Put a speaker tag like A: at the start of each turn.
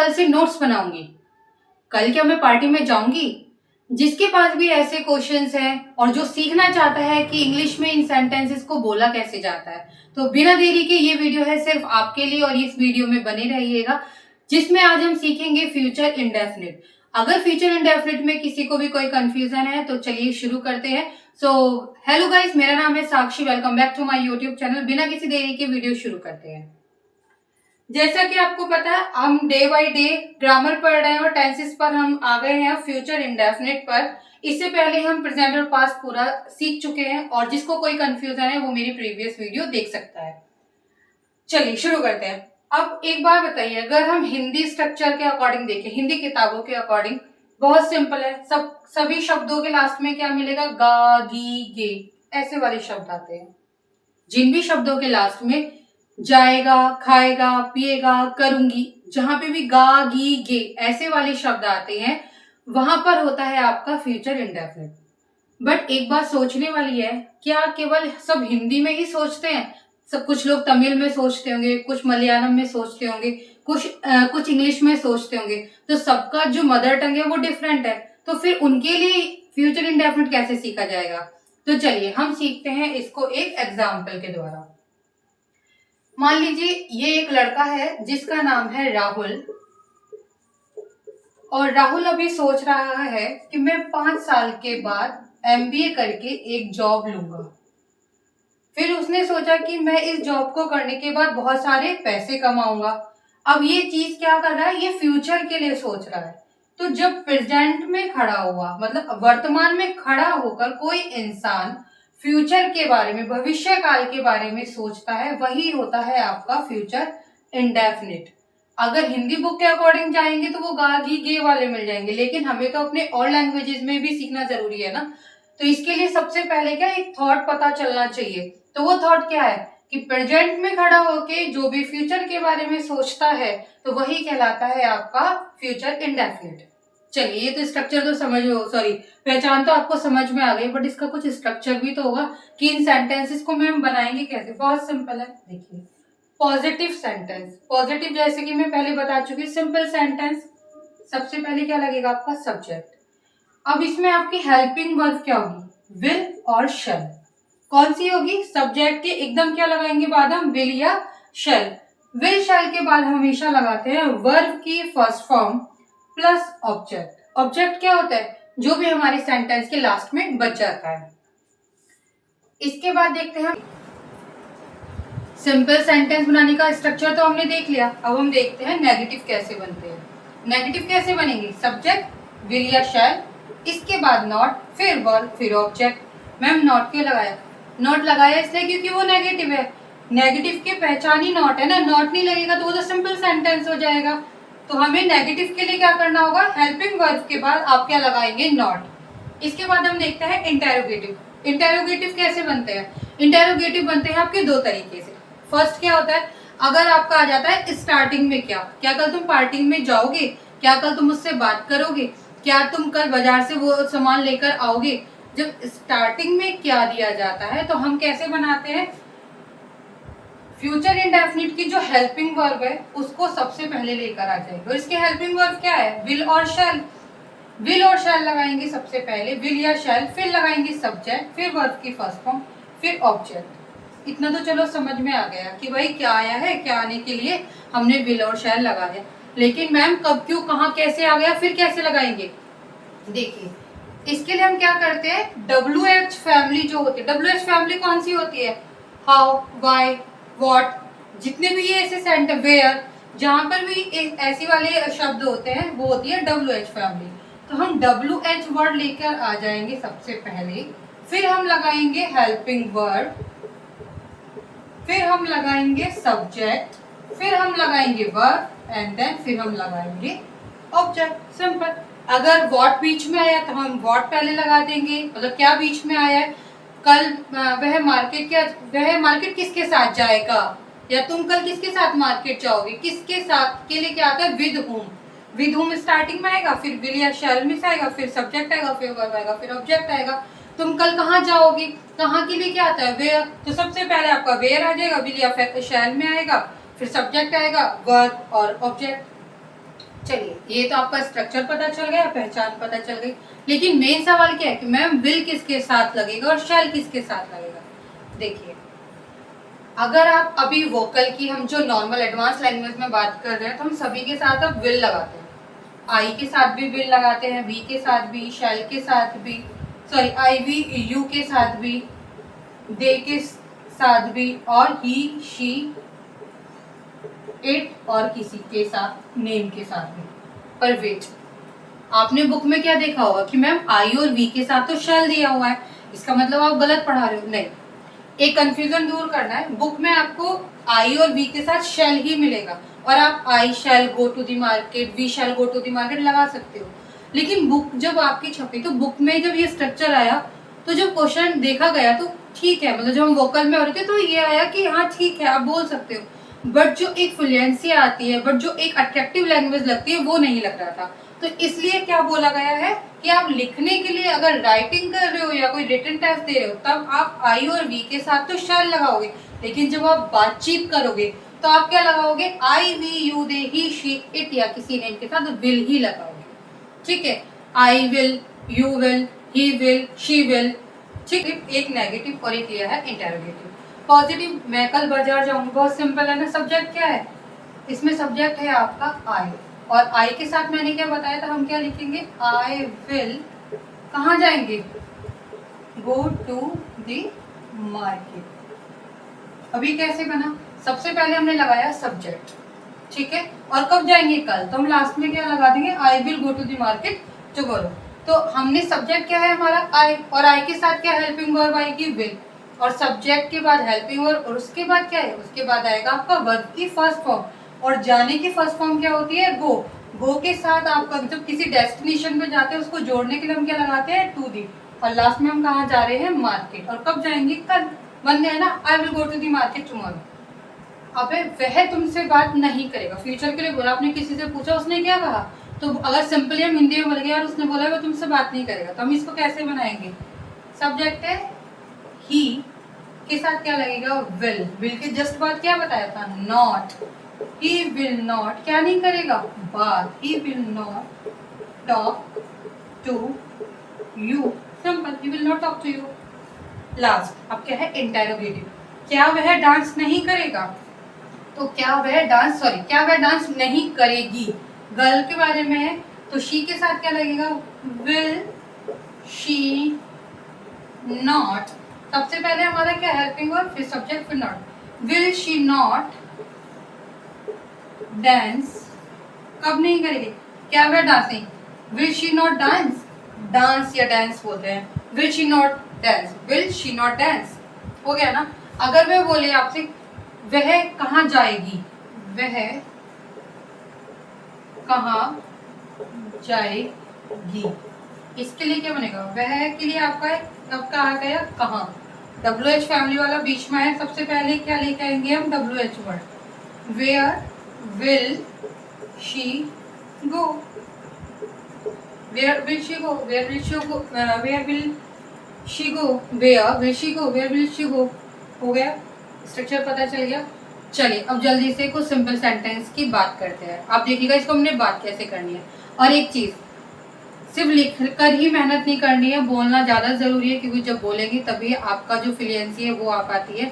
A: कल से नोट्स बनाऊंगी, कल क्या मैं पार्टी में जाऊंगी। जिसके पास भी ऐसे क्वेश्चंस हैं और जो सीखना चाहता है कि इंग्लिश में इन सेंटेंसेस को बोला कैसे जाता है, तो बिना देरी के ये वीडियो है सिर्फ आपके लिए और इस वीडियो में बने रहिएगा, जिसमें आज हम सीखेंगे फ्यूचर इंडेफिनिट। अगर फ्यूचर इंडेफिनिट में किसी को भी कोई कंफ्यूजन है तो चलिए शुरू करते हैं। सो हेलो गाइस, मेरा नाम है Sakshi, welcome back to my YouTube channel. बिना किसी देरी के वीडियो शुरू करते हैं। जैसा कि आपको पता है, हम डे बाय डे ग्रामर पढ़ रहे हैं और टेंसेस पर हम आ गए हैं फ्यूचर इंडेफिनिट पर। इससे पहले हम प्रेजेंट और पास्ट पूरा सीख चुके हैं और जिसको कोई कंफ्यूजन है वो मेरी प्रीवियस वीडियो देख सकता है। चलिए शुरू करते हैं। अब एक बार बताइए, अगर हम हिंदी स्ट्रक्चर के अकॉर्डिंग देखें, हिंदी किताबों के अकॉर्डिंग, बहुत सिंपल है। सभी शब्दों के लास्ट में क्या मिलेगा? गा, गी, गे, ऐसे वाले शब्द आते हैं। जिन भी शब्दों के लास्ट में जाएगा, खाएगा, पिएगा, करूंगी, जहां पे भी गा, गी, गे ऐसे वाले शब्द आते हैं, वहां पर होता है आपका फ्यूचर इंडेफिनिट। बट एक बात सोचने वाली है, क्या केवल सब हिंदी में ही सोचते हैं? सब कुछ लोग तमिल में सोचते होंगे, कुछ मलयालम में सोचते होंगे, कुछ इंग्लिश में सोचते होंगे। तो सबका जो मदर टंग है वो डिफरेंट है, तो फिर उनके लिए फ्यूचर इंडेफिनिट कैसे सीखा जाएगा? तो चलिए हम सीखते हैं इसको एक एग्जाम्पल के द्वारा। मान लीजिए ये एक लड़का है जिसका नाम है राहुल, और राहुल अभी सोच रहा है कि मैं 5 साल के बाद MBA करके एक जॉब लूंगा। फिर उसने सोचा कि मैं इस जॉब को करने के बाद बहुत सारे पैसे कमाऊंगा। अब ये चीज क्या कर रहा है? ये फ्यूचर के लिए सोच रहा है। तो जब प्रेजेंट में खड़ा हुआ, मतलब वर्तमान में खड़ा होकर कोई इंसान फ्यूचर के बारे में, भविष्य काल के बारे में सोचता है, वही होता है आपका फ्यूचर इंडेफिनिट। अगर हिंदी बुक के अकॉर्डिंग जाएंगे तो वो गा, गी, गे वाले मिल जाएंगे, लेकिन हमें तो अपने और लैंग्वेजेस में भी सीखना जरूरी है ना। तो इसके लिए सबसे पहले क्या, एक थॉट पता चलना चाहिए। तो वो थॉट क्या है कि प्रेजेंट में खड़ा होके जो भी फ्यूचर के बारे में सोचता है, तो वही कहलाता है आपका फ्यूचर इंडेफिनिट। चलिए, ये तो स्ट्रक्चर तो पहचान तो आपको समझ में आ गई, बट इसका कुछ स्ट्रक्चर भी तो होगा कि इन सेंटेंसेस को हम बनाएंगे कैसे। बहुत सिंपल है, देखिए। पॉजिटिव सेंटेंस, पॉजिटिव जैसे कि मैं पहले बता चुकी, सिंपल सेंटेंस, सबसे पहले क्या लगेगा? आपका सब्जेक्ट। अब इसमें आपकी हेल्पिंग वर्ब क्या होगी? विल और शैल। कौन सी होगी? सब्जेक्ट के एकदम क्या लगाएंगे बाद हम? विल या शैल। विल शैल के बाद हमेशा लगाते हैं वर्ब की first form plus object. Object क्या होता है? जो भी हमारे सेंटेंस के लास्ट में बच जाता है। इसके बाद देखते हैं सिंपल सेंटेंस बनाने का स्ट्रक्चर तो हमने देख लिया। अब हम देखते हैं नेगेटिव कैसे बनते हैं। नेगेटिव कैसे बनेंगे? सब्जेक्ट, विल या शैल, इसके बाद नॉट, फिर वर्ब, फिर ऑब्जेक्ट। मैम नॉट क्यों लगाया? नॉट लगाया इसलिए क्योंकि वो नेगेटिव है। नेगेटिव की पहचान ही नॉट है ना। नॉट नहीं लगेगा तो वो तो सिंपल सेंटेंस हो जाएगा। तो हमें नेगेटिव के लिए क्या करना होगा? हेल्पिंग वर्ब के बाद आप क्या लगाएंगे? नॉट। इसके बाद हम देखते हैं इंटेरोगेटिव। इंटेरोगेटिव कैसे बनते हैं? इंटेरोगेटिव बनते हैं आपके दो तरीके से। फर्स्ट क्या होता है? अगर आपका आ जाता है स्टार्टिंग में क्या कल तुम पार्टी में जाओगे? क्या कल तुम मुझसे बात करोगे? क्या तुम कल बाजार से वो सामान लेकर आओगे? जब स्टार्टिंग में क्या दिया जाता है तो हम कैसे बनाते हैं? फ्यूचर इंडेफिनिट की जो हेल्पिंग वर्ब है उसको सबसे पहले लेकर आ जाएंगे। और इसके हेल्पिंग वर्ब क्या है? विल और शैल। विल और शैल लगाएंगे सबसे पहले, विल या शैल, फिर लगाएंगे सब्जेक्ट, फिर वर्ब की फर्स्ट फॉर्म, फिर ऑब्जेक्ट। इतना तो चलो समझ में आ गया कि भाई क्या आया है, क्या आने के लिए हमने विल और शैल लगा दिया। लेकिन मैम कब, क्यों, कहाँ, कैसे आ गया, फिर कैसे लगाएंगे? देखिए, इसके लिए हम क्या करते हैं? WH फैमिली जो होती है, WH फैमिली कौन सी होती है? हाउ, वाई, व्हाट, जितने भी ये ऐसे सेंटेंस, वेयर, जहां पर भी ऐसी वाले शब्द होते हैं वो होती है WH फैमिली। तो हम WH वर्ड लेकर आ जाएंगे सबसे पहले, फिर हम लगाएंगे हेल्पिंग वर्ड, फिर हम लगाएंगे सब्जेक्ट, फिर हम लगाएंगे वर्ब, एंड देन फिर हम लगाएंगे ऑब्जेक्ट। सिंपल। अगर व्हाट बीच में आया तो हम व्हाट पहले लगा देंगे, मतलब क्या बीच में आया है। कल वह मार्केट किसके साथ जाएगा, या तुम कल किसके साथ मार्केट जाओगे? किसके साथ के लिए क्या आता है? With home. With home starting में आएगा, फिर विल या शैल में से आएगा, फिर सब्जेक्ट आएगा, फिर वर्ब आएगा, फिर ऑब्जेक्ट आएगा। तुम कल कहाँ जाओगे? कहाँ के लिए क्या आता है? वेयर। तो सबसे पहले आपका वेयर आ जाएगा, विल या शैल में आएगा, फिर सब्जेक्ट आएगा, वर्ब और ऑब्जेक्ट। चलिए, ये तो आपका स्ट्रक्चर पता चल गया, पहचान पता चल गई, लेकिन मेन सवाल क्या है कि मैम विल किसके साथ लगेगा और शैल किसके साथ लगेगा। देखिए, अगर आप अभी वोकल की हम जो नॉर्मल एडवांस लैंग्वेज में बात कर रहे हैं तो हम सभी के साथ अब विल लगाते हैं। आई के साथ भी विल लगाते हैं, वी के साथ भी, शैल के साथ भी, सॉरी आई वी यू के साथ भी, दे के साथ भी, और ही शी इट और किसी के साथ, नेम के साथ भी। पर वेट, आपने बुक में क्या देखा होगा कि मैम आई और वी के साथ तो शैल दिया हुआ है, इसका मतलब आप गलत पढ़ा रहे हो। नहीं, एक कंफ्यूजन दूर करना है, बुक में आपको आई और वी के साथ शैल ही मिलेगा और आप I shall go to the market, we shall go to the market लगा सकते हो। लेकिन बुक जब आपकी छपी तो बुक में जब ये स्ट्रक्चर आया तो जब क्वेश्चन देखा गया तो ठीक है, मतलब जब हम वोकल में हो रहे थे तो ये आया कि हाँ ठीक है आप बोल सकते हो, बट जो एक फ्लुएंसी आती है, बट जो एक अट्रैक्टिव लैंग्वेज लगती है वो नहीं लग रहा था। तो इसलिए क्या बोला गया है कि आप लिखने के लिए अगर राइटिंग कर रहे हो या कोई रिटन टेस्ट दे रहे हो तब आप आई और वी के साथ तो शैल लगाओगे, लेकिन जब आप बातचीत करोगे तो आप क्या लगाओगे, I we you they he she it या किसी नेम के साथ विल ही लगाओगे। ठीक है, I will, you will, he will, she will. ठीक है, एक नेगेटिव और एक लिया है इंटरोगेटिव। पॉजिटिव, मैं कल बाजार जाऊंगा, बहुत सिंपल है ना। सब्जेक्ट क्या है, इसमें सब्जेक्ट है आपका आई, और आई के साथ मैंने क्या बताया था, हम क्या लिखेंगे, आई विल कहाँ जाएंगे, गो टू द मार्केट। अभी कैसे बना, सबसे पहले हमने लगाया सब्जेक्ट, ठीक है, और कब जाएंगे, कल, तो हम लास्ट में क्या लगा देंगे, I will go to the market tomorrow. तो हमने सब्जेक्ट क्या है हमारा आई, और आई के साथ क्या हेल्पिंग वर्ब आएगी, विल, और सब्जेक्ट के बाद हेल्पिंग वर्ब, और उसके बाद क्या है, उसके बाद आएगा आपका वर्ब की फर्स्ट फॉर्म, और जाने की फर्स्ट फॉर्म क्या होती है, गो। गो के साथ आपका जब किसी डेस्टिनेशन पे जाते हैं उसको जोड़ने के लिए हम क्या लगाते हैं, टू दी, और लास्ट में हम कहाँ जा रहे हैं, मार्केट, और कब जाएंगे, कल। बन गया ना, I will go to the market tomorrow. अबे वह तुमसे बात नहीं करेगा, फ्यूचर के लिए बोला, आपने किसी से पूछा उसने क्या कहा, तो अगर सिंपली हम हिंदी में बोल गए यार उसने बोला वो तुमसे बात नहीं करेगा, तो हम इसको कैसे बनाएंगे, सब्जेक्ट है ही के साथ क्या लगेगा, विल। विल के जस्ट बाद क्या बताया था, नॉट, ही विल नॉट क्या नहीं करेगा, बात, he will not talk to you, simple, he will not talk to you. Last अब क्या है, इंटेरोगेटिव, क्या वह डांस नहीं करेगा, तो क्या वह डांस, सॉरी क्या वह डांस नहीं करेगी, गर्ल के बारे में है, तो शी के साथ क्या लगेगा, विल शी नॉट, सबसे पहले हमारा क्या हेल्पिंग वर्ब, फिर सब्जेक्ट, फिर not, will she not dance, कब नहीं करेगी, क्या वह डांस नहीं, will she not dance, dance या डांस बोलते हैं, will she not dance, will she not dance, हो गया ना। अगर वह बोले आपसे वह कहाँ जाएगी, वह कहाँ जाएगी, इसके लिए क्या बनेगा, वह के लिए आपका है, आपका आ गया कहाँ, WH फैमिली वाला बीच में है, सबसे पहले क्या लेके आएंगे हम, WH word, where will she go, where will she go, where will she go, where will she go, where will she go, where will she go, हो गया, स्ट्रक्चर पता चल गया। चलिए अब जल्दी से कुछ सिंपल सेंटेंस की बात करते हैं, आप देखिएगा इसको हमने बात कैसे करनी है। और एक चीज, सिर्फ लिख कर ही मेहनत नहीं करनी है, बोलना ज़्यादा ज़रूरी है, क्योंकि जब बोलेंगे तभी आपका जो फ्लुएंसी है वो आ पाती है।